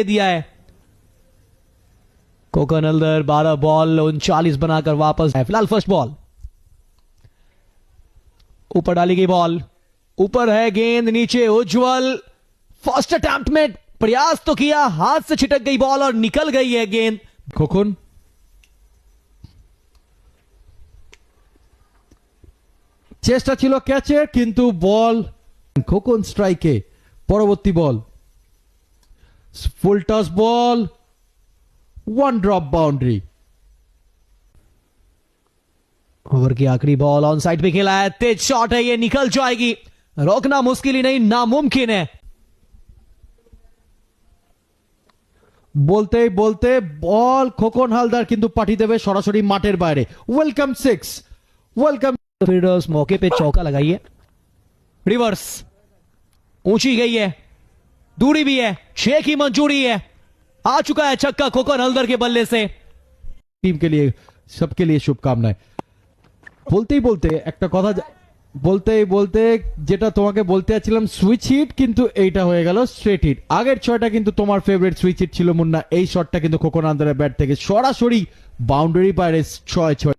दिया है। खोकन हल्दर 12 बॉल 39 बनाकर वापस है। फिलहाल फर्स्ट बॉल ऊपर डाली गई, बॉल ऊपर है, गेंद नीचे। उज्जवल फर्स्ट अटेम्प्ट में प्रयास तो किया, हाथ से छिटक गई बॉल और निकल गई है गेंद। খোকন চেষ্টা ছিল ক্যাচের, কিন্তু বল খোকন স্ট্রাইকে। পরবর্তী বল ফুল টস বল, ওয়ান ড্রপ বাউंड्री। ओवर की आखिरी बॉल ऑन साइड पे खेला है, तेज शॉट है, ये निकल जाएगी। रोकना मुश्किल ही नहीं नामुमकिन है। বলতেই বলতে বল খোকন হালদার কিন্তু পাঠিয়ে দেবে সরাসরি মাঠের বাইরে। Welcome 6, welcome. फील्डर्स मौके पे चौका लगाइए, रिवर्स ऊंची गई है, दूरी भी है, 6 की मंजूरी है। आ चुका है छक्का खोकन हल्दर के बल्ले से। टीम के लिए सबके लिए शुभकामनाएं। বলতেই বলতে একটা কথা, বলতেই বলতে যেটা তোমাকে বলতে যাচ্ছিলাম সুইচ হিট, কিন্তু এইটা হয়ে গেল স্ট্রেট হিট। আগের ছয়টা কিন্তু তোমার ফেভারিট সুইচ হিট ছিল মুন্না, এই শটটা কিন্তু খোকন হালদারের ব্যাট থেকে সরাসরি বাউন্ডারি বাইরে 6-6।